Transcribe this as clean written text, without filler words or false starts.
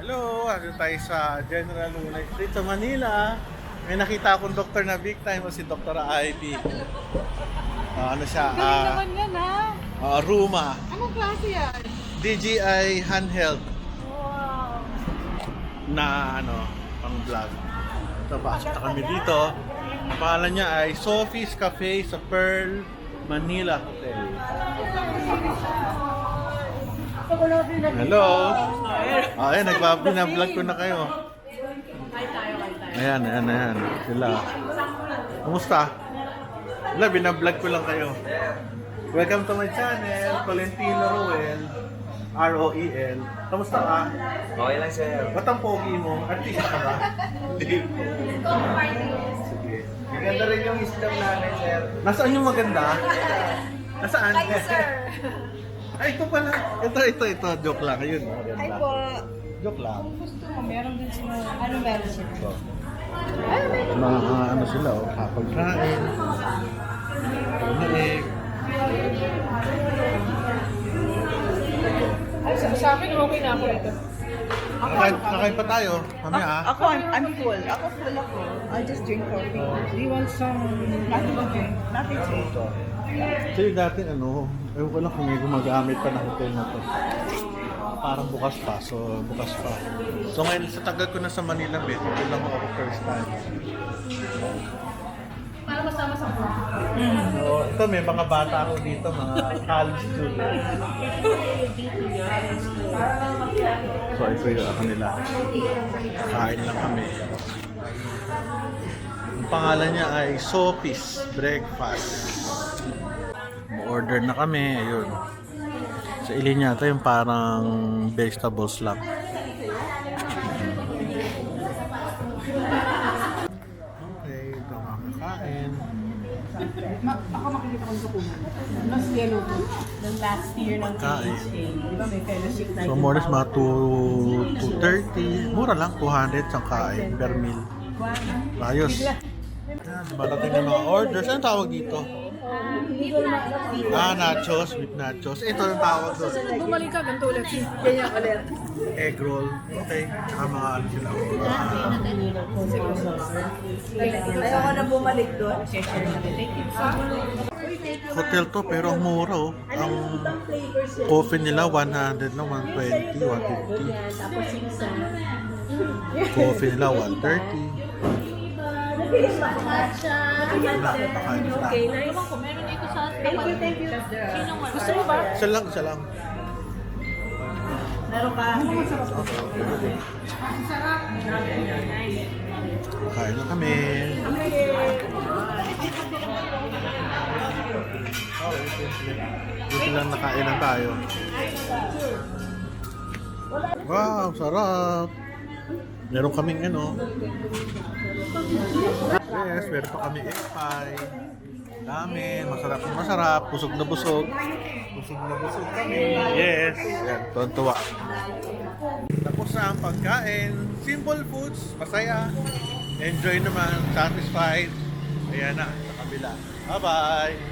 Hello, ano tayo sa General Lunay Street sa Manila. May nakita akong doktor na big time o si Dr. Ivy. Ano siya? Galing naman yan, ha? Ruma. Anong klase yan? DJI handheld Wow. na pang vlog. Ito, pasok na kami dito. Ang pangalan niya ay Sophie's Cafe sa Pearl, Manila Hotel. Hello. Ayan, nagpa-vlog ko na kayo. Ayan. Sila. Kumusta? Wala, binablog ko lang kayo. Welcome to my channel, Tolentino Roel. R-O-E-L. Kamusta ka? Okay lang, sir. Ba't ang pogi mo? Artista ka ba? Hindi. Sige. Maganda rin yung islam namin, sir. Nasaan yung maganda? Nasaan? Kayo, sir. Ay, ito pala. Ito. Joke lang. Ayun. Ay Maganda. po. Joke lang. Kung gusto mo, meron din sila. Ano meron sila? Ito. Mga sila, kapagkain. Pagnaig. Ay, sa akin, okay na ako dito. Nakain pa tayo. Mamaya ha. Ako, I'm full. Ako full ako. I just drink coffee. Do you want some nothing to drink? Nothing to drink. Kasi dati ewan ko lang kung may gumagamit pa ng hotel na to. Parang bukas pa, bukas pa. So ngayon, sa tagal ko na sa Manila, ito lang ako first time. Para masama sa vlog. So, ito may mga bata ako dito, mga college students. So ito yung nila. Kain lang kami. Ang pangalan niya ay Sophie's Breakfast. Order na kami, ayun. Sa ilin yata yung parang vegetables lang. Okay, ito makakain. Ako makikita ko sa kunan. Mas yellow to. Nung last year ng Kain. PHA. Di ba may fellowship na So more or less mga 230. Mura lang, 200 sa kain per meal. Ayos. Yan, malating na mga orders. Anong tawag dito? Nachos, with nachos. Ito yung tawag doon. Sunod bumalik ka, ganito ulit. Ganyan ulit. Egg roll. Okay. Mga sila. Ayaw ko na bumalik doon. Hotel to pero ang mura oh. Ang coffee nila 100 na 120, 150. Coffee nila 130. Napakain sila. Ewan ko, meron dito sa tapat. Thank you. Sinong wala? Gusto mo ba? Isa lang. Meron ka. Kain na kami. Dito lang nakain na tayo. Wow, sarap. Meron kaming Yes, meron pa kami egg pie. Dami, masarap, busog na busog. Busog na busog kami. Yes, yan, tuwa. Tapos na ang pagkain. Simple foods, masaya. Enjoy naman, satisfied. Ayan na, sa kabila. Bye-bye!